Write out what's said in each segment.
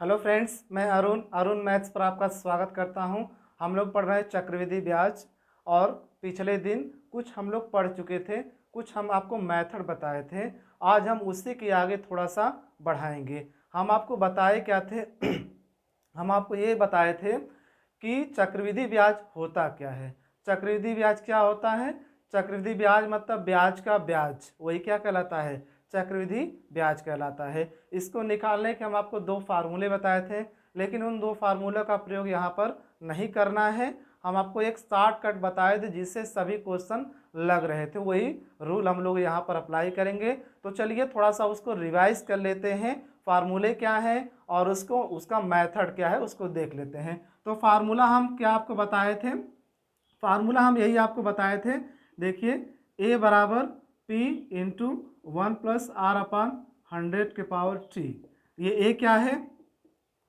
Hello friends, मैं Arun maths पर आपका स्वागत करता हूं। हम लोग पढ़ रहे हैं चक्रवृद्धि ब्याज। और पिछले दिन कुछ हम लोग पढ़ चुके थे, कुछ हम आपको मेथड बताए थे। आज हम उसी के आगे थोड़ा सा बढ़ाएंगे। हम आपको बताए क्या थे हम आपको ये बताए थे कि चक्रवृद्धि ब्याज होता क्या है। चक्रवृद्धि ब्याज क्या होता है? चक्रवृद्धि ब्याज मतलब ब्याज का ब्याज, वही क्या कहलाता है? चक्रवृद्धि ब्याज कहलाता है। इसको निकालने के हम आपको दो फार्मूले बताए थे, लेकिन उन दो फार्मूलों का प्रयोग यहाँ पर नहीं करना है। हम आपको एक शॉर्टकट बताए थे जिससे सभी क्वेश्चन लग रहे थे, वही रूल हम लोग यहाँ पर अप्लाई करेंगे। तो चलिए थोड़ा सा उसको रिवाइज कर लेते हैं, फार्मूले क्या है और उसका मेथड क्या है उसको देख लेते हैं। तो फार्मूला हम क्या आपको बताए थे? फार्मूला हम यही आपको बताए थे। देखिए, ए बराबर पी इंटू 1+r/100 ये ए क्या है?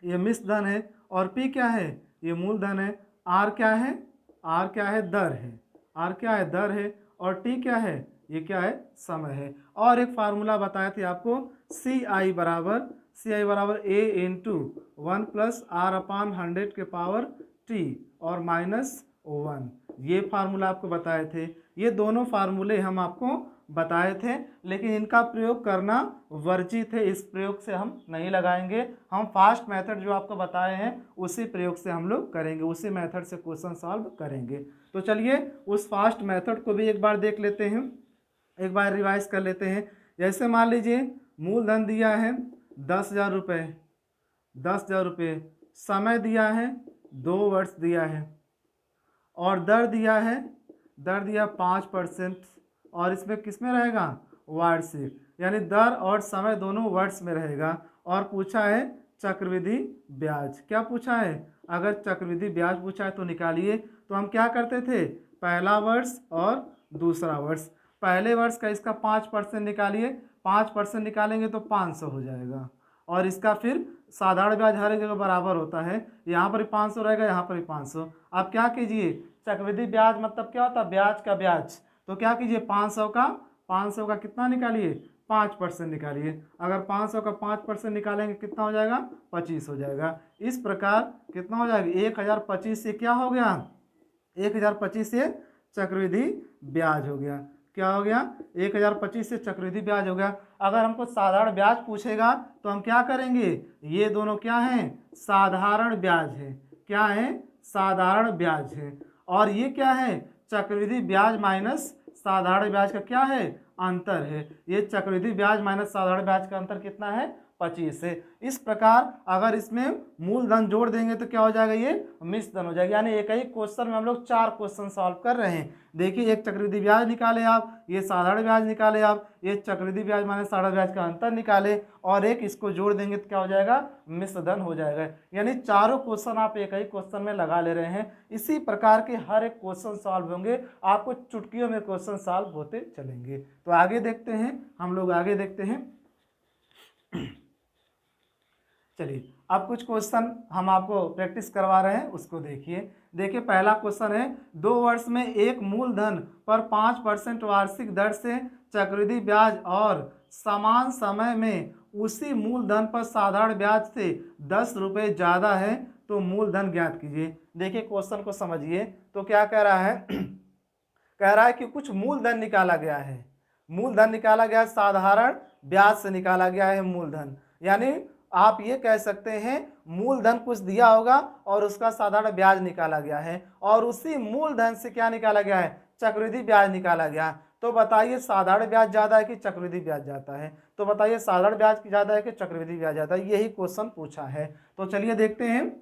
ये मिश्र धन है। और पी क्या है? ये मूलधन है। आर क्या है? आर क्या है? दर है। आर क्या है? दर है। और टी क्या है? ये क्या है? समय है। और एक फार्मूला बताए थे आपको, सी आई बराबर ए इंटू 1+r/100 और -1। ये फार्मूला आपको बताए थे। ये दोनों फार्मूले हम आपको बताए थे, लेकिन इनका प्रयोग करना वर्जित है। इस प्रयोग से हम नहीं लगाएंगे। हम फास्ट मेथड जो आपको बताए हैं उसी प्रयोग से हम लोग करेंगे, उसी मेथड से क्वेश्चन सॉल्व करेंगे। तो चलिए उस फास्ट मेथड को भी एक बार देख लेते हैं, एक बार रिवाइज कर लेते हैं। जैसे मान लीजिए मूलधन दिया है 10,000 रुपये, 10,000 रुपये। समय दिया है 2 वर्ष दिया है। और दर दिया है, दर दिया 5%। और इसमें किस में रहेगा? वार्षिक, यानी दर और समय दोनों वर्ष में रहेगा। और पूछा है चक्रवृद्धि ब्याज। क्या पूछा है? अगर चक्रवृद्धि ब्याज पूछा है तो निकालिए। तो हम क्या करते थे? पहला वर्ष और दूसरा वर्ष। पहले वर्ष का इसका 5% निकालिए। 5% निकालेंगे तो 500 हो जाएगा। और इसका फिर साधारण ब्याज हर एक जगह बराबर होता है, यहाँ पर भी 500 रहेगा, यहाँ पर भी 500। आप क्या कीजिए, चक्रवृद्धि ब्याज मतलब क्या होता है? ब्याज का ब्याज। तो क्या कीजिए, 500 का कितना निकालिए? 5% निकालिए। अगर 500 का 5% निकालेंगे कितना हो जाएगा? 25 हो जाएगा। इस प्रकार कितना हो जाएगा? 1025 से क्या हो गया? 1025 से चक्रवृद्धि ब्याज हो गया। क्या हो गया? 1025 से चक्रवृद्धि ब्याज हो गया। अगर हमको साधारण ब्याज पूछेगा तो हम क्या करेंगे? ये दोनों क्या हैं? साधारण ब्याज है। क्या है? साधारण ब्याज है। और ये क्या है? चक्रवृद्धि ब्याज माइनस साधारण ब्याज का क्या है? अंतर है। ये चक्रवृद्धि ब्याज माइनस साधारण ब्याज का अंतर कितना है? 25 है। इस प्रकार अगर इसमें मूलधन जोड़ देंगे तो क्या हो जाएगा? ये मिश्र धन हो जाएगा। यानी एक ही क्वेश्चन में हम लोग 4 क्वेश्चन सॉल्व कर रहे हैं। देखिए, एक चक्रवृद्धि ब्याज निकाले आप, ये साधारण ब्याज निकाले आप, ये चक्रवृद्धि ब्याज माइनस साधारण ब्याज का अंतर निकाले, और एक इसको जोड़ देंगे तो क्या हो जाएगा? मिश्र धन हो जाएगा। यानी चारों क्वेश्चन आप एक ही क्वेश्चन में लगा ले रहे हैं। इसी प्रकार के हर एक क्वेश्चन सॉल्व होंगे, आपको चुटकियों में क्वेश्चन सॉल्व होते चलेंगे। तो आगे देखते हैं, हम लोग आगे देखते हैं। चलिए अब कुछ क्वेश्चन हम आपको प्रैक्टिस करवा रहे हैं, उसको देखिए। देखिए पहला क्वेश्चन है, 2 वर्ष में एक मूलधन पर 5% वार्षिक दर से चक्रवृद्धि ब्याज और समान समय में उसी मूलधन पर साधारण ब्याज से 10 रुपये ज़्यादा है, तो मूलधन ज्ञात कीजिए। देखिए क्वेश्चन को समझिए। तो क्या कह रहा है? कह रहा है कि कुछ मूलधन निकाला गया है। मूलधन निकाला गया, साधारण ब्याज से निकाला गया है मूलधन। यानी आप ये कह सकते हैं मूलधन कुछ दिया होगा और उसका साधारण ब्याज निकाला गया है, और उसी मूलधन से क्या निकाला गया है? चक्रवृद्धि ब्याज निकाला गया। तो बताइए साधारण ब्याज ज्यादा है कि चक्रवृद्धि ब्याज ज्यादा है? तो बताइए साधारण ब्याज ज्यादा है कि चक्रवृद्धि ब्याज ज्यादा है? यही क्वेश्चन पूछा है। तो चलिए देखते हैं।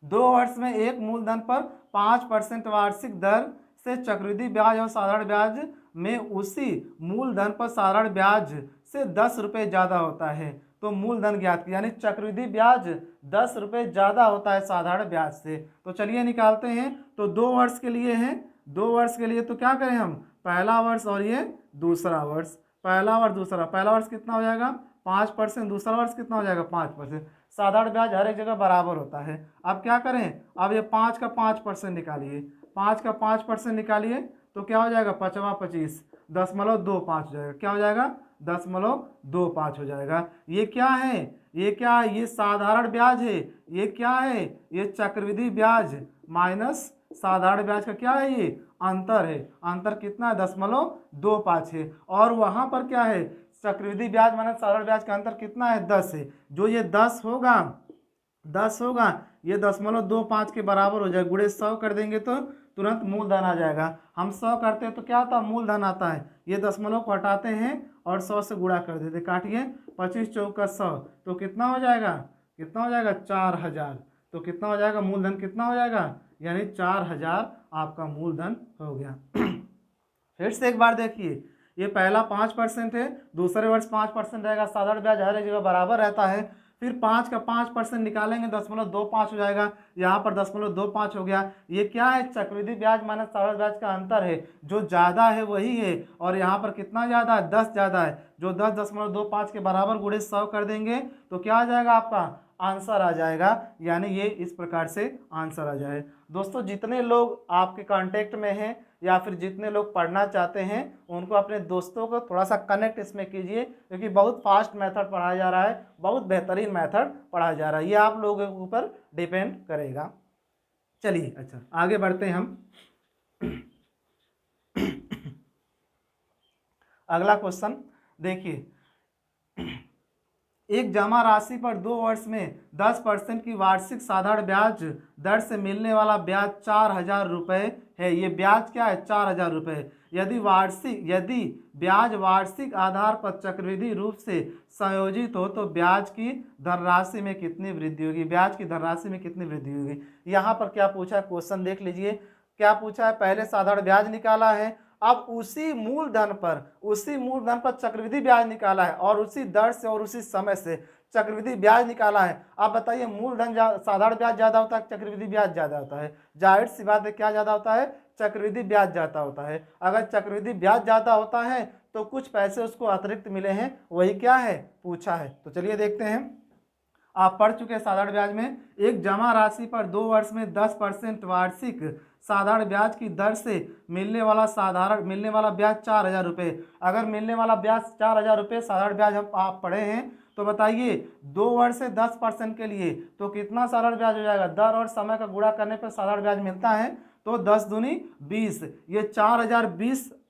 2 वर्ष में एक मूलधन पर 5% वार्षिक दर से चक्रवृद्धि ब्याज और साधारण ब्याज में उसी मूलधन पर साधारण ब्याज से 10 रुपये ज़्यादा होता है, तो मूलधन ज्ञात किया। यानी चक्रवृद्धि ब्याज 10 रुपये ज़्यादा होता है साधारण ब्याज से। तो चलिए निकालते हैं। तो 2 वर्ष के लिए है, 2 वर्ष के लिए तो क्या करें हम? पहला वर्ष और ये दूसरा वर्ष। पहला वर्ष दूसरा, पहला वर्ष कितना हो जाएगा? 5%। दूसरा वर्ष कितना हो जाएगा? 5%। साधारण ब्याज हर एक जगह बराबर होता है। अब क्या करें? अब ये 5 का 5% निकालिए। 5 का 5% निकालिए तो क्या हो जाएगा? 5×5 = 25, 0.25 हो जाएगा। क्या हो जाएगा? 0.25 हो जाएगा। ये क्या है, ये क्या है, ये साधारण ब्याज है। ये क्या है, ये चक्रवृद्धि ब्याज माइनस साधारण ब्याज का क्या है, ये अंतर है। अंतर कितना है, 0.25 है। और वहां पर क्या है, चक्रवृद्धि ब्याज माइनस साधारण ब्याज का अंतर कितना है, 10 है। जो ये 10 होगा, 10 होगा, ये 0.25 के बराबर हो जाएगा। गुणे 100 कर देंगे तो तुरंत मूलधन आ जाएगा। हम 100 करते हैं तो क्या आता है, मूलधन आता है। ये दशमलव को हटाते हैं और 100 से गुणा कर देते, काटिए 25 चौका 100, तो कितना हो जाएगा, कितना हो जाएगा, 4000। तो कितना हो जाएगा, मूलधन कितना हो जाएगा, यानी 4000 आपका मूलधन हो गया। फिर से एक बार देखिए, ये पहला 5% है, दूसरे वर्ष 5% रहेगा। साधारण ब्याज हर एक जगह बराबर रहता है। फिर 5 का 5% निकालेंगे, 0.25 हो जाएगा। यहाँ पर 0.25 हो गया। ये क्या है, चक्रवृद्धि ब्याज माइनस साधारण ब्याज का अंतर है। जो ज़्यादा है वही है, और यहाँ पर कितना ज़्यादा है, 10 ज़्यादा है। जो 10.25 के बराबर गुणे 100 कर देंगे तो क्या आ जाएगा, आपका आंसर आ जाएगा। यानी ये इस प्रकार से आंसर आ जाए। दोस्तों, जितने लोग आपके कांटेक्ट में हैं या फिर जितने लोग पढ़ना चाहते हैं, उनको अपने दोस्तों को थोड़ा सा कनेक्ट इसमें कीजिए, क्योंकि बहुत फास्ट मेथड पढ़ाया जा रहा है, बहुत बेहतरीन मेथड पढ़ाया जा रहा है। ये आप लोगों के ऊपर डिपेंड करेगा। चलिए, अच्छा आगे बढ़ते हैं हम। अगला क्वेश्चन देखिए, एक जमा राशि पर 2 वर्ष में 10% की वार्षिक साधारण ब्याज दर से मिलने वाला ब्याज 4000 रुपये है। ये ब्याज क्या है, 4000 रुपये। यदि ब्याज वार्षिक आधार पर चक्रवृद्धि रूप से संयोजित हो तो ब्याज की धनराशि में कितनी वृद्धि होगी, ब्याज की धनराशि में कितनी वृद्धि होगी। यहाँ पर क्या पूछा है, क्वेश्चन देख लीजिए। क्या पूछा है, पहले साधारण ब्याज निकाला है, अब उसी मूलधन पर चक्रवृद्धि ब्याज निकाला है, और उसी दर से और उसी समय से चक्रवृद्धि ब्याज निकाला है। आप बताइए, मूलधन साधारण ब्याज ज्यादा होता है, चक्रवृद्धि ब्याज ज्यादा होता है। जाहिर सी बात है, क्या ज्यादा होता है, चक्रवृद्धि ब्याज ज्यादा होता है। अगर चक्रवृद्धि ब्याज ज्यादा होता है तो कुछ पैसे उसको अतिरिक्त मिले हैं, वही क्या है, पूछा है। तो चलिए देखते हैं। आप पढ़ चुके हैं साधारण ब्याज में, एक जमा राशि पर 2 वर्ष में 10% वार्षिक साधारण ब्याज की दर से मिलने वाला ब्याज 4000 रुपये। अगर मिलने वाला ब्याज 4000 रुपये साधारण ब्याज आप पढ़े हैं, तो बताइए 2 वर्ष से 10% के लिए तो कितना साधारण ब्याज हो जाएगा। दर और समय का गुणा करने पर साधारण ब्याज मिलता है, तो 10 दूनी 20। ये 4000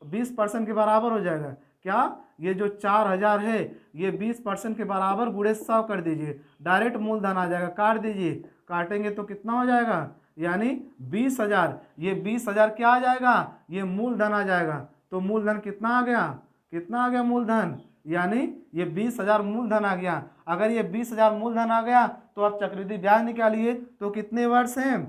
20% के बराबर हो जाएगा। क्या, ये जो 4000 है ये 20% के बराबर गुणे 100 कर दीजिए, डायरेक्ट मूलधन आ जाएगा। काट दीजिए, काटेंगे तो कितना हो जाएगा, यानी 20000। ये 20000 क्या आ जाएगा, ये मूलधन आ जाएगा। तो मूलधन कितना आ गया, कितना आ गया मूलधन, यानी ये 20000 मूलधन आ गया। अगर ये 20000 मूलधन आ गया तो आप चक्रवृद्धि ब्याज निकालिए। तो कितने वर्ष हैं,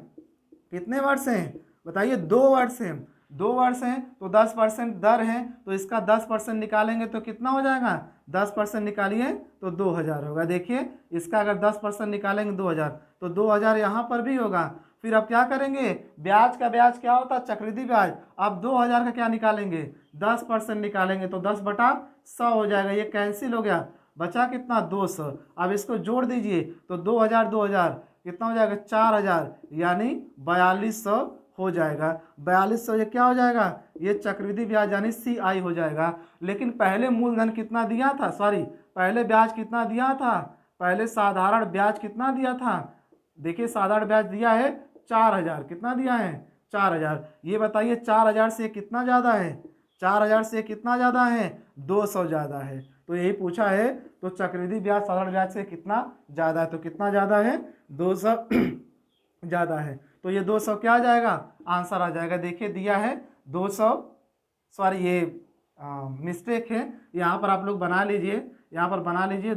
कितने वर्ष हैं बताइए, 2 वर्ष हैं। 2 वर्ष हैं तो 10% दर है, तो इसका 10% निकालेंगे तो कितना हो जाएगा, 10% निकालिए तो 2000 होगा। देखिए, इसका अगर 10% निकालेंगे 2000, तो 2000 यहाँ पर भी होगा। फिर अब क्या करेंगे, ब्याज का ब्याज क्या होता है, चक्रवृद्धि ब्याज। अब 2000 का क्या निकालेंगे, 10% निकालेंगे तो 10/100 हो जाएगा। ये कैंसिल हो गया, बचा कितना, 200। अब इसको जोड़ दीजिए तो 2000 कितना हो जाएगा, 4000, यानी 4200 हो जाएगा। 4200 ये क्या हो जाएगा, ये चक्रवृद्धि ब्याज यानी CI हो जाएगा। लेकिन पहले मूलधन कितना दिया था, पहले ब्याज कितना दिया था, पहले साधारण ब्याज कितना दिया था। देखिए, साधारण ब्याज दिया है 4000, कितना दिया है, 4000। ये बताइए 4000 से कितना ज़्यादा है, 4000 से कितना ज़्यादा है, 200 ज़्यादा है। तो यही पूछा है। तो चक्रवृद्धि ब्याज साधारण ब्याज से कितना ज़्यादा है, तो कितना ज़्यादा है, 200 ज़्यादा है। तो ये 200 क्या आ जाएगा, आंसर आ जाएगा। देखिए, दिया है 200, सॉरी ये मिस्टेक है, यहाँ पर आप लोग बना लीजिए, यहाँ पर बना लीजिए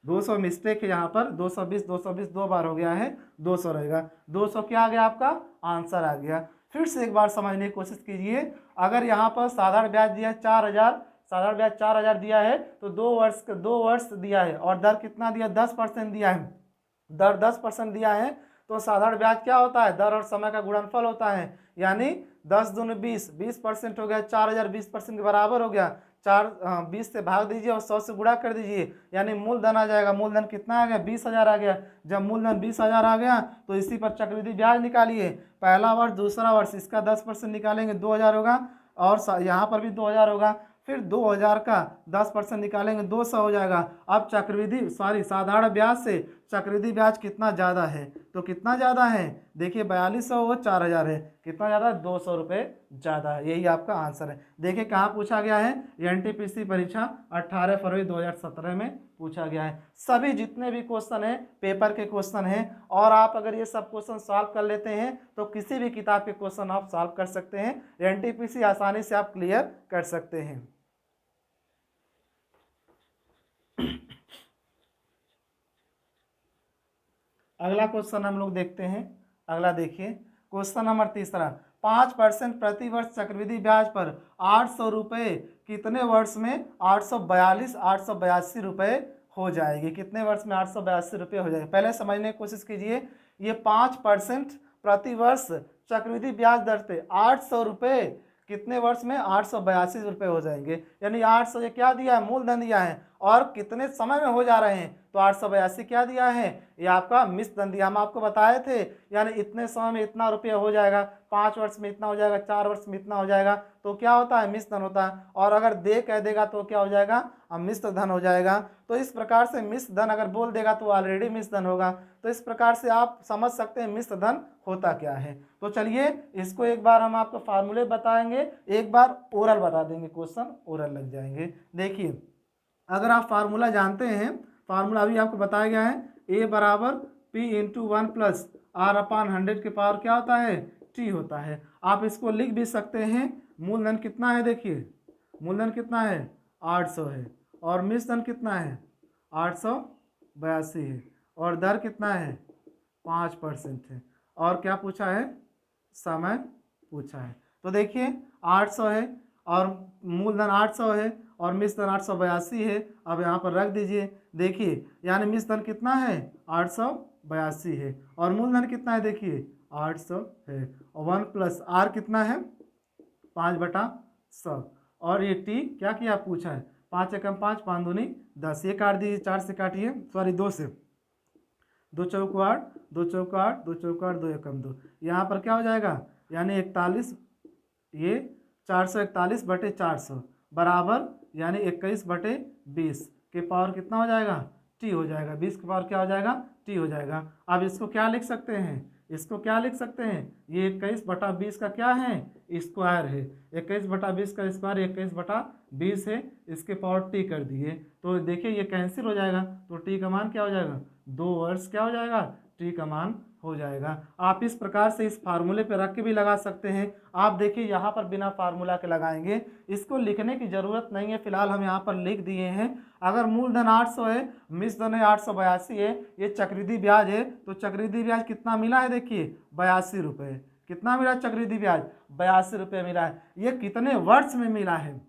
200 मिस्टेक है यहाँ पर। 220 2 बार हो गया है, 200 रहेगा। 200 क्या आ गया, आपका आंसर आ गया। फिर से एक बार समझने की कोशिश कीजिए। अगर यहाँ पर साधारण ब्याज दिया है 4000, साधारण ब्याज 4000 दिया है, तो 2 वर्ष दिया है, और दर कितना दिया, 10% दिया है। दर 10% दिया है, तो साधारण ब्याज क्या होता है, दर और समय का गुणनफल होता है। यानी 10 दूनी 20% हो गया, 4000 20% के बराबर हो गया। 20 से भाग दीजिए और 100 से गुणा कर दीजिए, यानी मूलधन आ जाएगा। मूलधन कितना आ गया, 20000 आ गया। जब मूलधन 20000 आ गया तो इसी पर चक्रवृद्धि ब्याज निकालिए। पहला वर्ष, दूसरा वर्ष, इसका 10% निकालेंगे 2000 होगा, और यहाँ पर भी 2000 होगा। फिर 2000 का 10% निकालेंगे 200 हो जाएगा। अब साधारण ब्याज से चक्रवृद्धि ब्याज कितना ज़्यादा है, तो कितना ज़्यादा है, देखिए 4200 वो 4000 है, कितना ज़्यादा है, 200 रुपये ज़्यादा है। यही आपका आंसर है। देखिए कहाँ पूछा गया है, एनटीपीसी परीक्षा 18 फरवरी 2017 में पूछा गया है। सभी जितने भी क्वेश्चन है पेपर के क्वेश्चन हैं, और आप अगर ये सब क्वेश्चन सॉल्व कर लेते हैं तो किसी भी किताब के क्वेश्चन आप सॉल्व कर सकते हैं, एनटीपीसी आसानी से आप क्लियर कर सकते हैं। अगला क्वेश्चन हम लोग देखते हैं। अगला देखिए क्वेश्चन नंबर 3, 5% प्रतिवर्ष चक्रवृद्धि ब्याज पर 800 रुपये कितने वर्ष में 882 रुपये हो जाएगी। कितने वर्ष में 882 रुपये हो जाएगी, पहले समझने की कोशिश कीजिए। ये 5% प्रतिवर्ष चक्रवृद्धि ब्याज दर पे 800 रुपये कितने वर्ष में 882 रुपये हो जाएंगे। यानी 800 ये क्या दिया है, मूलधन दिया है, और कितने समय में हो जा रहे हैं, तो 882 क्या दिया है, ये आपका मिश्रधन दिया। हम आपको बताए थे यानी इतने समय में इतना रुपया हो जाएगा, 5 वर्ष में इतना हो जाएगा, 4 वर्ष में इतना हो जाएगा, तो क्या होता है, मिश्रधन होता है। और अगर दे कह देगा तो क्या हो जाएगा, मिश्रधन हो जाएगा। तो इस प्रकार से मिश्रधन अगर बोल देगा तो ऑलरेडी मिश्रधन होगा। तो इस प्रकार से आप समझ सकते हैं मिश्रधन होता क्या है। तो चलिए इसको एक बार हम आपको फार्मूले बताएंगे, एक बार ओरल बता देंगे, क्वेश्चन ओरल लग जाएंगे। देखिए अगर आप फार्मूला जानते हैं, फार्मूला अभी आपको बताया गया है, ए बराबर पी इंटू 1+r/100 के पावर क्या होता है, टी होता है। आप इसको लिख भी सकते हैं, मूलधन कितना है, देखिए मूलधन कितना है 800 है, और मिश्रधन कितना है 882 है, और दर कितना है 5% है, और क्या पूछा है, समय पूछा है। तो देखिए 800 है और मूलधन 800 है और मिश्रधन 882 है। अब यहाँ पर रख दीजिए। देखिए यानी मिश्रधन कितना है 882 है, और मूलधन कितना है, देखिए 800 है, और 1+r कितना है 5/100, और ये टी क्या किया पूछा है, 5 एकम 5, 5 दूनी 10, ये काट दीजिए, 4 से काटिए, सॉरी 2 से, 2 चौको 8, 2 चौको 8, 2 चौको 8, 2 एकम 2, यहाँ पर क्या हो जाएगा, यानी 41, ये 441/400 बराबर यानी 21/20 के पावर कितना हो जाएगा, टी हो जाएगा। 20 के पावर क्या हो जाएगा, टी हो जाएगा। अब इसको क्या लिख सकते हैं, इसको क्या लिख सकते हैं, ये 21/20 का क्या है, स्क्वायर है। 21/20 का स्क्वायर 21/20 है, इसके पावर टी कर दिए तो देखिए ये कैंसिल हो जाएगा, तो टी का मान क्या हो जाएगा, 2 वर्ष क्या हो जाएगा, टी का मान हो जाएगा। आप इस प्रकार से इस फार्मूले पे रख के भी लगा सकते हैं। आप देखिए यहाँ पर बिना फार्मूला के लगाएंगे, इसको लिखने की ज़रूरत नहीं है, फिलहाल हम यहाँ पर लिख दिए हैं। अगर मूलधन 800 है, मिश्रधन है 882 है, ये चक्रवृद्धि ब्याज है, तो चक्रवृद्धि ब्याज कितना मिला है, देखिए 82 रुपये। कितना मिला चक्रवृद्धि ब्याज, 82 रुपये मिला है। ये कितने वर्ष में मिला है,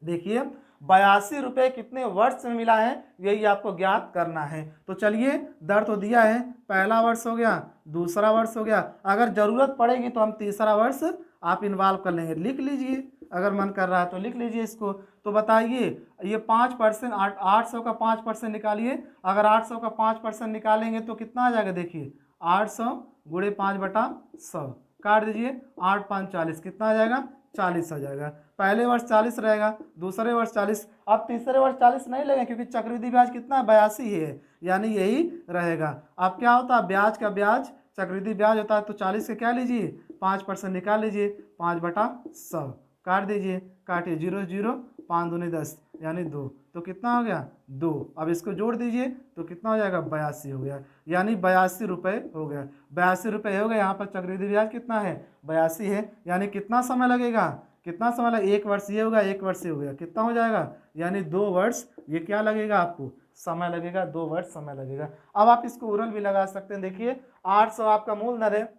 देखिए 82 रुपये कितने वर्ष में मिला है, यही आपको ज्ञात करना है। तो चलिए दर तो दिया है, पहला वर्ष हो गया, दूसरा वर्ष हो गया, अगर ज़रूरत पड़ेगी तो हम तीसरा वर्ष आप इन्वॉल्व कर लेंगे, लिख लीजिए, अगर मन कर रहा है तो लिख लीजिए इसको। तो बताइए ये 5%, 800 का 5% निकालिए, अगर 800 का 5% निकालेंगे तो कितना आ जाएगा, देखिए 800 गुणे 5/100 काट दीजिए, 8 5 40, कितना आ जाएगा, 40 आ जाएगा। पहले वर्ष 40 रहेगा, दूसरे वर्ष 40, अब तीसरे वर्ष 40 नहीं लगेगा क्योंकि चक्रवृद्धि ब्याज कितना 82 है, यानी यही रहेगा। अब क्या होता है, ब्याज का ब्याज चक्रवृद्धि ब्याज होता है, तो 40 से क्या लीजिए 5% निकाल लीजिए, 5/100 काट दीजिए, काटिए, 0 0, 5 दूनी 10 यानी 2, तो कितना हो गया 2। अब इसको जोड़ दीजिए तो कितना हो जाएगा, 82 हो गया, यानी 82 रुपये हो गया। 82 रुपये हो गए, यहाँ पर चक्रवृद्धि ब्याज कितना है 82 है, यानी कितना समय लगेगा, कितना समय लगेगा, 1 वर्ष ये होगा, 1 वर्ष ये हो गया, कितना हो जाएगा, यानी 2 वर्ष ये क्या लगेगा आपको, समय लगेगा, 2 वर्ष समय लगेगा। अब आप इसको उरल भी लगा सकते हैं। देखिए 800 आपका मूलधन है,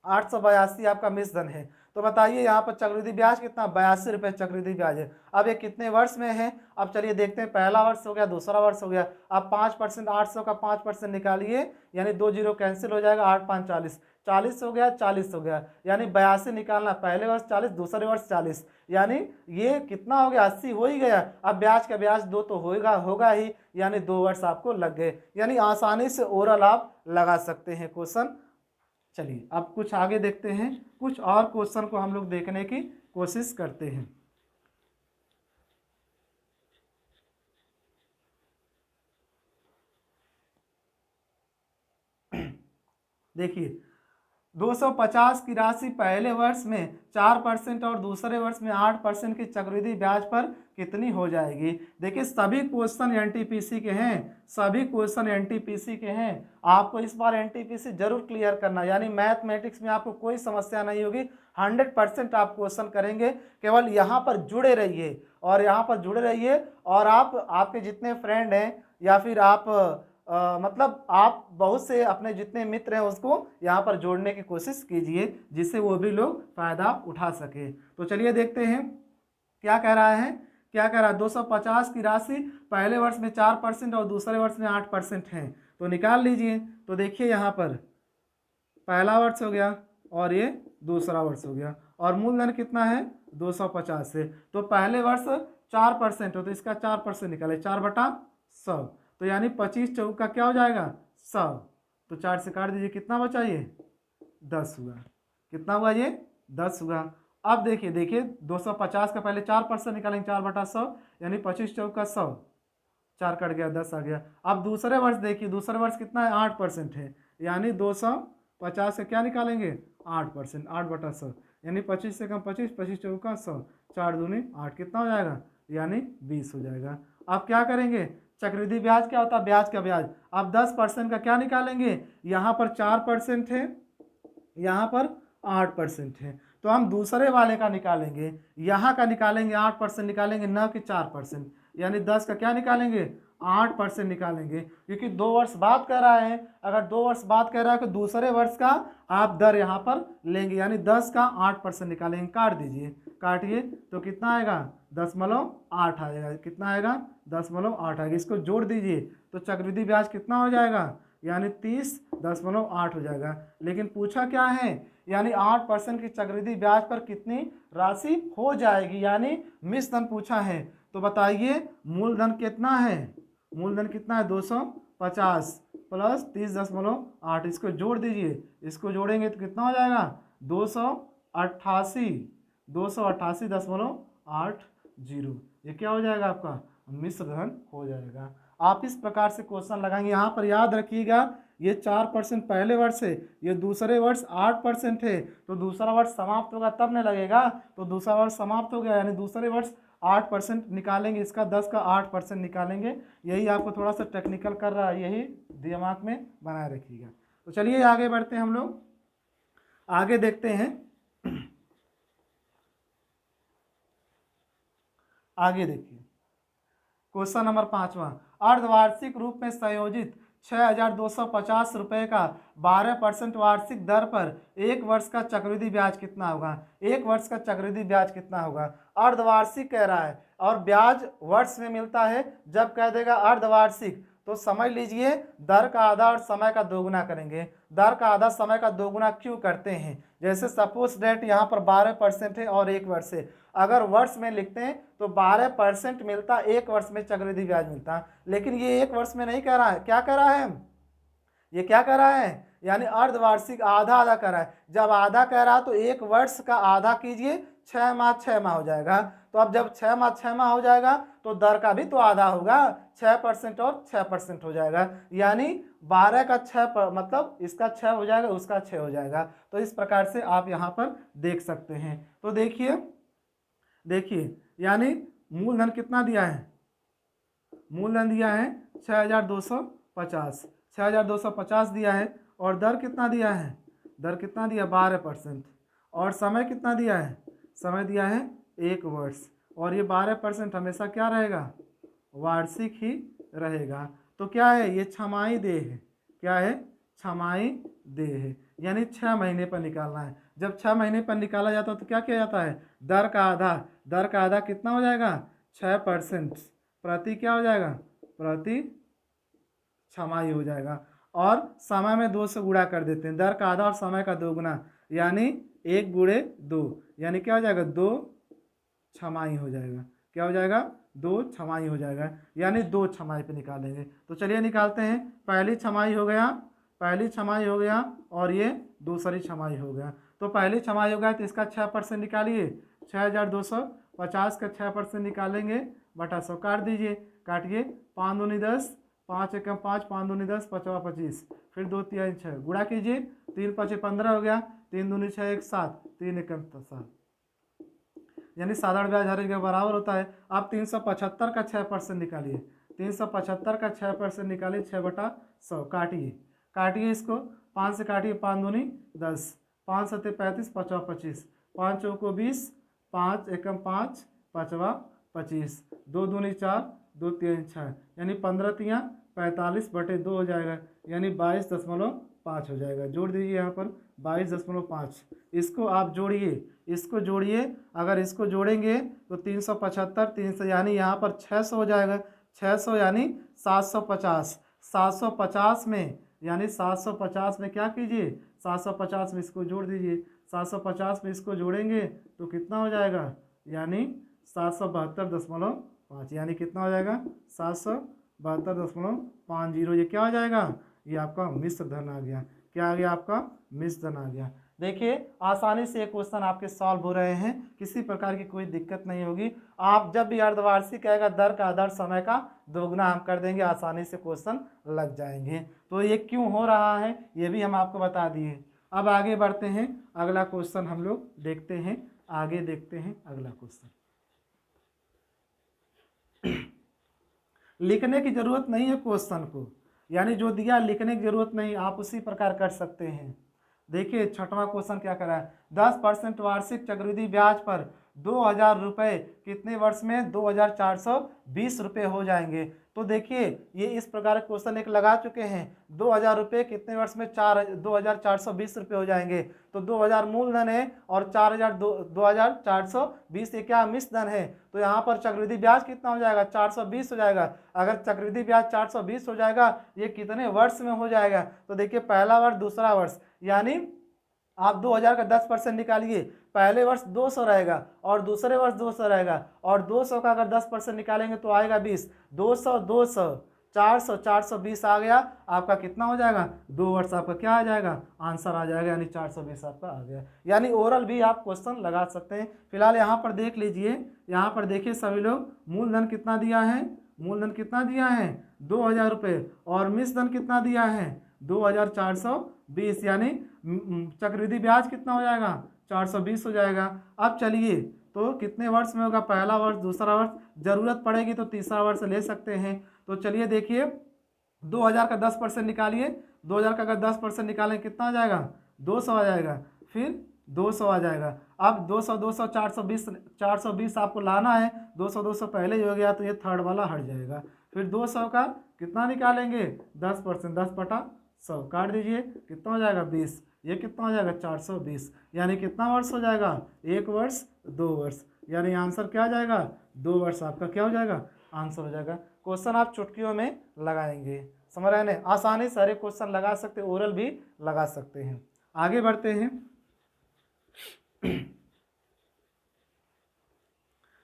882 आपका मिश्रधन है, तो बताइए यहाँ पर चक्रवृद्धि ब्याज कितना, 82 रुपये चक्रवृद्धि ब्याज है। अब ये कितने वर्ष में है, अब चलिए देखते हैं, पहला वर्ष हो गया, दूसरा वर्ष हो गया। अब 5%, 800 का 5% निकालिए, यानी 2 जीरो कैंसिल हो जाएगा, 8 5 40, 40 हो गया, 40 हो गया, यानी 82 निकालना, पहले वर्ष 40, दूसरे वर्ष 40, यानी ये कितना हो गया, 80 हो ही गया। अब ब्याज का ब्याज 2 तो होगा ही, यानी 2 वर्ष आपको लग गए, यानी आसानी से ओरल आप लगा सकते हैं क्वेश्चन। चलिए अब कुछ आगे देखते हैं, कुछ और क्वेश्चन को हम लोग देखने की कोशिश करते हैं। देखिए 250 की राशि पहले वर्ष में 4% और दूसरे वर्ष में 8% की चक्रवृद्धि ब्याज पर कितनी हो जाएगी। देखिए सभी क्वेश्चन एनटीपीसी के हैं, सभी क्वेश्चन एनटीपीसी के हैं। आपको इस बार एनटीपीसी जरूर क्लियर करना, यानी मैथमेटिक्स में आपको कोई समस्या नहीं होगी। 100% आप क्वेश्चन करेंगे। केवल यहाँ पर जुड़े रहिए और यहाँ पर जुड़े रहिए, और आपके जितने फ्रेंड हैं या फिर आप मतलब आप बहुत से अपने जितने मित्र हैं उसको यहाँ पर जोड़ने की कोशिश कीजिए, जिससे वो भी लोग फायदा उठा सके। तो चलिए देखते हैं क्या कह रहा है। क्या कह रहा है, 250 की राशि पहले वर्ष में 4% और दूसरे वर्ष में 8% है, तो निकाल लीजिए। तो देखिए यहाँ पर पहला वर्ष हो गया और ये दूसरा वर्ष हो गया, और मूलधन कितना है 250 से। तो पहले वर्ष 4% हो तो इसका 4% निकाले, 4/100, तो यानी 25 चौक का क्या हो जाएगा 100। तो 4 से काट दीजिए, कितना बचा ये 10 हुआ। कितना हुआ ये 10 हुआ। अब देखिए 250 का पहले 4% निकालेंगे, 4/100 यानी 25 चौक का 100, 4 कट गया 10 आ गया। अब दूसरे वर्ष देखिए, दूसरे वर्ष कितना है 8% है, यानी 250 से क्या निकालेंगे 8%, 8/100 यानी 25 से कम 25, 25 चौक का 100, 4 दूनी 8, कितना हो जाएगा यानी 20 हो जाएगा। अब क्या करेंगे, चक्रवृद्धि ब्याज क्या होता है, ब्याज का ब्याज। अब 10% का क्या निकालेंगे, यहाँ पर 4% है, यहाँ पर 8% है, तो हम दूसरे वाले का निकालेंगे, यहाँ का निकालेंगे 8% निकालेंगे, न कि 4%, यानी 10 का क्या निकालेंगे 8% निकालेंगे, क्योंकि 2 वर्ष बाद कह रहा है। अगर 2 वर्ष बाद कह रहा है तो दूसरे वर्ष का आप दर यहाँ पर लेंगे, यानी 10 का 8% निकालेंगे। काट दीजिए, काटिए तो कितना आएगा 10.8 आएगा। कितना आएगा 10.8 आएगा। इसको जोड़ दीजिए तो चक्रवृद्धि ब्याज कितना हो जाएगा, यानी 30.8 हो जाएगा। लेकिन पूछा क्या है, यानी 8% की चक्रवृद्धि ब्याज पर कितनी राशि हो जाएगी, यानी मिश्रधन पूछा है। तो बताइए मूलधन कितना है, मूलधन कितना है 250 प्लस 30.8, इसको जोड़ दीजिए। इसको जोड़ेंगे तो कितना हो जाएगा 288.80, ये क्या हो जाएगा आपका मिश्रधन हो जाएगा। आप इस प्रकार से क्वेश्चन लगाएंगे। यहाँ पर याद रखिएगा ये 4% पहले वर्ष है, ये दूसरे वर्ष 8% है, तो दूसरा वर्ष समाप्त होगा तब नहीं लगेगा। तो दूसरा वर्ष समाप्त हो गया, यानी दूसरे वर्ष 8% निकालेंगे, इसका 10 का 8% निकालेंगे। यही आपको थोड़ा सा टेक्निकल कर रहा है, यही दिमाग में बनाए रखिएगा। तो चलिए आगे बढ़ते हैं, हम लोग आगे देखते हैं। आगे देखिए क्वेश्चन नंबर 5वां, अर्धवार्षिक रूप में संयोजित 6,250 रुपये का 12% वार्षिक दर पर एक वर्ष का चक्रवृद्धि ब्याज कितना होगा। एक वर्ष का चक्रवृद्धि ब्याज कितना होगा, अर्धवार्षिक कह रहा है और ब्याज वर्ष में मिलता है। जब कह देगा अर्धवार्षिक तो समझ लीजिए दर का आधा और समय का दोगुना करेंगे। दर का आधा समय का दोगुना क्यों करते हैं, जैसे सपोज डेट यहाँ पर 12% है और एक वर्ष है। अगर वर्ष में लिखते हैं तो 12% मिलता, एक वर्ष में चक्रवृद्धि ब्याज मिलता, लेकिन ये एक वर्ष में नहीं कह रहा है। क्या कह रहा है, ये क्या कह रहा है, यानी अर्धवार्षिक आधा आधा कह रहा है। जब आधा कह रहा है तो एक वर्ष का आधा कीजिए, 6 माह 6 माह हो जाएगा। तो अब जब 6 माह 6 माह हो जाएगा तो दर का भी तो आधा होगा, 6% और 6% हो जाएगा, यानी 12 का 6 मतलब इसका 6 हो जाएगा, उसका 6 हो जाएगा। तो इस प्रकार से आप यहाँ पर देख सकते हैं। तो देखिए यानी मूलधन कितना दिया है, मूलधन दिया है 6,250, 6,250 दिया है, और दर कितना दिया है, दर कितना दिया 12%, और समय कितना दिया है, समय दिया है एक वर्ष, और ये 12% हमेशा क्या रहेगा वार्षिक ही रहेगा। तो क्या है ये छमाही देय है, क्या है छमाही देय है, यानी 6 महीने पर निकालना है। जब 6 महीने पर निकाला जाता है तो क्या किया जाता है, दर का आधा, दर का आधा कितना हो जाएगा 6% प्रति क्या हो जाएगा प्रति छमाही हो जाएगा, और समय में 2 से गुणा कर देते हैं। दर का आधा और समय का दोगुना, यानी 1 गुणे 2, यानी क्या हो जाएगा 2 छमाही हो जाएगा। क्या हो जाएगा 2 छमाही हो जाएगा, यानी 2 छमाही पे निकालेंगे। तो चलिए निकालते हैं। पहली छमाही हो गया, पहली छमाही हो गया, और ये दूसरी छमाही हो गया। तो पहली छमाही हो गया तो इसका 6% निकालिए, 6,250 का 6% निकालेंगे बटा 100, काट दीजिए, काटिए, 5 दूनी 10, 5 एकम 5, 5 दूनी 10, 5 25, फिर 2 3 6 गुणा कीजिए 3 5 15 हो गया, 3 दूनी 6 1 7, 3 1 7, यानी साधारण ब्याज हर एक के बराबर होता है। आप 375 का 6% निकालिए, 375 का 6% निकालिए, 6/100 काटिए, काटिए इसको, 5 से काटिए, 5 दूनी 10, 5 सत्ते 35, 5 25, 5 चौको 20, 5 एकम 5, 5 25, 2 दूनी 4, 2 3 6, यानी 15 तियाँ 45/2 हो जाएगा, यानी 22.5 हो जाएगा। जोड़ दीजिए यहाँ पर 22.5, इसको आप जोड़िए, इसको जोड़िए, अगर इसको जोड़ेंगे तो 375 300, यानी यहाँ पर 600 हो जाएगा, 600 यानी 750, 750 में, यानी 750 में क्या कीजिए, 750 में इसको जोड़ दीजिए, 750 में इसको जोड़ेंगे तो कितना हो जाएगा, यानी 772.5, यानी कितना हो जाएगा 772.50। ये क्या हो जाएगा, ये आपका मिश्र धन आ गया। क्या आ गया, आपका मिश्र धन आ गया। देखिए आसानी से ये क्वेश्चन आपके सॉल्व हो रहे हैं, किसी प्रकार की कोई दिक्कत नहीं होगी। आप जब भी अर्धवार्षिक आएगा दर का आधार समय का दोगुना हम कर देंगे, आसानी से क्वेश्चन लग जाएंगे। तो ये क्यों हो रहा है ये भी हम आपको बता दिए। अब आगे बढ़ते हैं, अगला क्वेश्चन हम लोग देखते हैं, आगे देखते हैं अगला क्वेश्चन। लिखने की जरूरत नहीं है क्वेश्चन को, यानी जो दिया लिखने की जरूरत नहीं, आप उसी प्रकार कर सकते हैं। देखिए छठवां क्वेश्चन क्या करा है, 10% वार्षिक चक्रवृद्धि ब्याज पर 2000 रुपये कितने वर्ष में 2420 रुपये हो जाएंगे। तो देखिए ये इस प्रकार क्वेश्चन एक लगा चुके हैं, 2000 रुपये कितने वर्ष में 2420 रुपये हो जाएंगे। तो 2000 मूलधन है और 2420 ये क्या मिश्र धन है, तो यहाँ पर चक्रवृद्धि ब्याज कितना हो जाएगा 420 हो जाएगा। अगर चक्रवृद्धि ब्याज 420 हो जाएगा, ये कितने वर्ष में हो जाएगा, तो देखिए पहला वर्ष दूसरा वर्ष, यानी आप 2000 का 10% निकालिए, पहले वर्ष 200 रहेगा और दूसरे वर्ष 200 रहेगा, और 200 का अगर 10% निकालेंगे तो आएगा 20, 200 200 400 420 आ गया, आपका कितना हो जाएगा 2 वर्ष, आपका क्या आ जाएगा आंसर आ जाएगा, यानी 420 आपका आ गया। यानी ओरल भी आप क्वेश्चन लगा सकते हैं। फिलहाल यहाँ पर देख लीजिए, यहाँ पर देखिए सभी लोग, मूलधन कितना दिया है, मूलधन कितना दिया है 2000 रुपये, और मिश्र धन कितना दिया है 2420, यानी चक्रवृद्धि ब्याज कितना हो जाएगा 420 हो जाएगा। अब चलिए तो कितने वर्ष में होगा, पहला वर्ष दूसरा वर्ष, जरूरत पड़ेगी तो तीसरा वर्ष ले सकते हैं। तो चलिए देखिए 2000 का 10% निकालिए, 2000 का अगर 10% निकालें कितना आ जाएगा 200 आ जाएगा, फिर 200 आ जाएगा। अब 200 200 420 आपको लाना है, 200 200 पहले ही हो गया तो ये थर्ड वाला हट जाएगा। फिर 200 का कितना निकालेंगे 10%, 10/100 काट दीजिए, कितना हो जाएगा 20, ये कितना हो जाएगा 420, यानी कितना वर्ष हो जाएगा 1 वर्ष 2 वर्ष, यानी आंसर क्या आ जाएगा 2 वर्ष, आपका क्या हो जाएगा आंसर हो जाएगा। क्वेश्चन आप चुटकियों में लगाएंगे, समझ रहे हैं, आसानी से सारे क्वेश्चन लगा सकते, ओरल भी लगा सकते हैं। आगे बढ़ते हैं,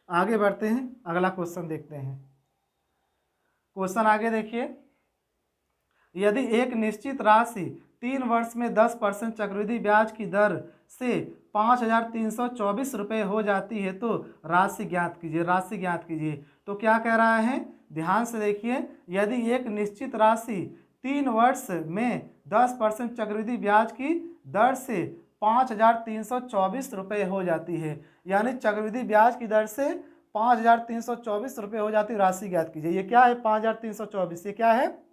आगे बढ़ते हैं, अगला क्वेश्चन देखते हैं। क्वेश्चन आगे देखिए, यदि एक निश्चित राशि 3 वर्ष में 10% चक्रवृद्धि ब्याज की दर से 5324 रुपये हो जाती है तो राशि ज्ञात कीजिए, राशि ज्ञात कीजिए। तो क्या कह रहा है, ध्यान से देखिए, यदि एक निश्चित राशि 3 वर्ष में 10% चक्रवृद्धि ब्याज की दर से 5324 रुपये हो जाती है, यानी चक्रवृद्धि ब्याज की दर से 5324 रुपये हो जाती है, राशि ज्ञात कीजिए। ये क्या है 5324, ये क्या है,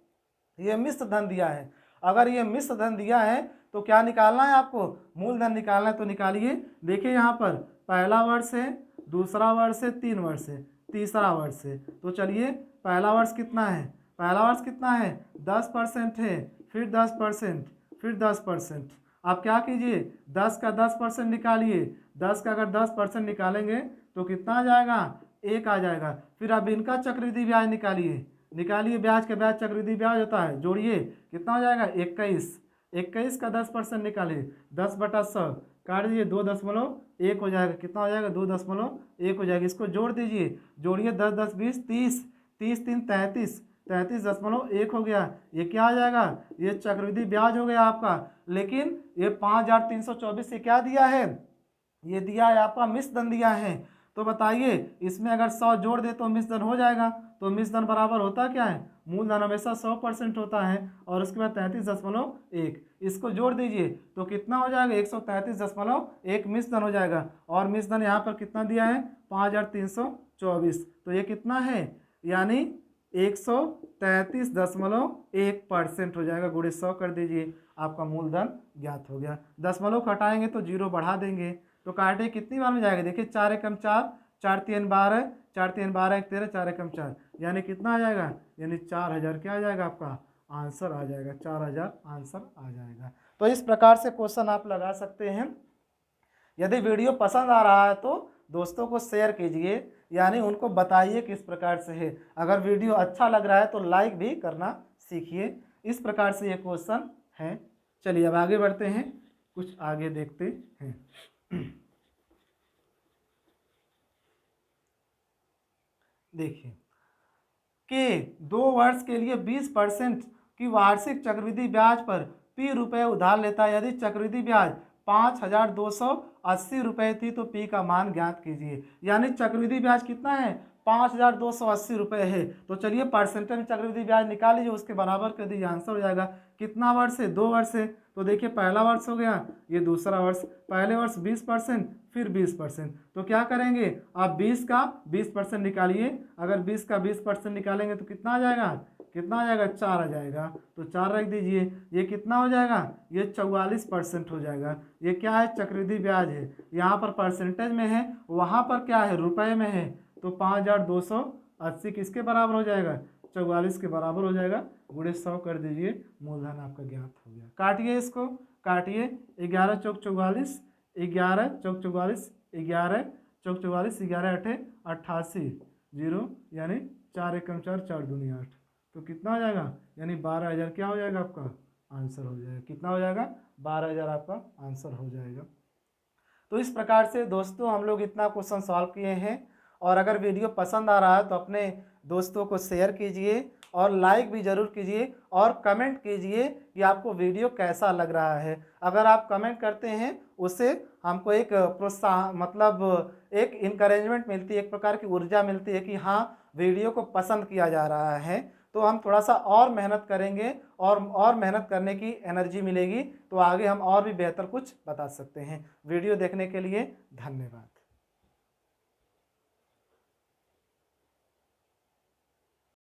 ये मिश्र धन दिया है। अगर ये मिश्र धन दिया है तो क्या निकालना है आपको, मूलधन निकालना है। तो निकालिए, देखिए यहाँ पर पहला वर्ष है, दूसरा वर्ष है, 3 वर्ष है, तीसरा वर्ष है। तो चलिए पहला वर्ष कितना है, पहला वर्ष कितना है 10% है, फिर 10%, फिर 10%। आप क्या कीजिए 10 का 10% निकालिए, 10 का अगर 10% निकालेंगे तो कितना आ जाएगा 1 आ जाएगा। फिर आप इनका चक्रवृद्धि ब्याज निकालिए, निकालिए ब्याज का ब्याज चक्रवृद्धि ब्याज होता है, जोड़िए कितना हो जाएगा 21, 21 का 10% निकालिए, 10/100 काट दीजिए, 2.1 हो जाएगा, कितना हो जाएगा 2.1 हो जाएगा। इसको जोड़ दीजिए, जोड़िए 10 10 20 30, 30 3 33, 33.1 हो गया। ये क्या आ जाएगा, ये चक्रवृद्धि ब्याज हो गया आपका। लेकिन ये 5324 से क्या दिया है, ये दिया है आपका मिश्र धन दिया है। तो बताइए इसमें अगर 100 जोड़ दे तो मिश्रण हो जाएगा। तो मिश्रण बराबर होता क्या है, मूलधन हमेशा 100% होता है और उसके बाद 33.1 इसको जोड़ दीजिए तो कितना हो जाएगा 133.1 मिश्रण हो जाएगा। और मिश्रण यहाँ पर कितना दिया है 5324, तो ये कितना है यानी 133.1% हो जाएगा। गुणे 100 कर दीजिए, आपका मूलधन ज्ञात हो गया। दशमलव घटाएंगे तो जीरो बढ़ा देंगे। तो काटे कितनी बार में जाएगा, देखिए 4 एकम 4, 4 3 12, 4 3 12 1 13, 4 एकम 4 यानी कितना आ जाएगा, यानी 4000 क्या आ जाएगा आपका आंसर आ जाएगा, 4000 आंसर आ जाएगा। तो इस प्रकार से क्वेश्चन आप लगा सकते हैं। यदि वीडियो पसंद आ रहा है तो दोस्तों को शेयर कीजिए, यानी उनको बताइए किस प्रकार से है। अगर वीडियो अच्छा लग रहा है तो लाइक भी करना सीखिए। इस प्रकार से ये क्वेश्चन है। चलिए अब आगे बढ़ते हैं, कुछ आगे देखते हैं। देखिए कि 2 वर्ष के लिए 20% की वार्षिक चक्रवृद्धि ब्याज पर P रुपये उधार लेता है। यदि चक्रवृद्धि ब्याज 5280 रुपये थी तो P का मान ज्ञात कीजिए। यानी चक्रवृद्धि ब्याज कितना है 5280 रुपये है। तो चलिए परसेंटेज में चक्रवृद्धि ब्याज निकाल लीजिए, उसके बराबर कर दीजिए, आंसर हो जाएगा। कितना वर्ष है 2 वर्ष है। तो देखिए पहला वर्ष हो गया, ये दूसरा वर्ष। पहले वर्ष 20%, फिर 20%। तो क्या करेंगे आप 20 का 20% निकालिए। अगर 20 का 20% निकालेंगे तो कितना आ जाएगा, कितना आ जाएगा 4 आ जाएगा। तो 4 रख दीजिए। ये कितना हो जाएगा, ये 44% हो जाएगा। ये क्या है चक्रवृद्धि ब्याज है, यहाँ पर परसेंटेज में है, वहाँ पर क्या है रुपए में है। तो 5280 किसके बराबर हो जाएगा, 44 के बराबर हो जाएगा। गुणे 100 कर दीजिए, मूलधन आपका ज्ञात हो गया। काटिए इसको, काटिए। 11 चौक 44, 11 चौक 44, 11 चौक 44, 11 अठे 88, जीरो यानी 4 एकम 4, 4 दूनी 8। तो कितना हो जाएगा, यानी 12000 क्या हो जाएगा आपका आंसर हो जाएगा। कितना हो जाएगा 12000 आपका आंसर हो जाएगा। तो इस प्रकार से दोस्तों हम लोग इतना क्वेश्चन सॉल्व किए हैं। और अगर वीडियो पसंद आ रहा है तो अपने दोस्तों को शेयर कीजिए और लाइक भी ज़रूर कीजिए और कमेंट कीजिए कि आपको वीडियो कैसा लग रहा है। अगर आप कमेंट करते हैं उससे हमको एक प्रोत्साहन मतलब एक इनकरेजमेंट मिलती है, एक प्रकार की ऊर्जा मिलती है कि हाँ वीडियो को पसंद किया जा रहा है। तो हम थोड़ा सा और मेहनत करेंगे और मेहनत करने की एनर्जी मिलेगी, तो आगे हम और भी बेहतर कुछ बता सकते हैं। वीडियो देखने के लिए धन्यवाद।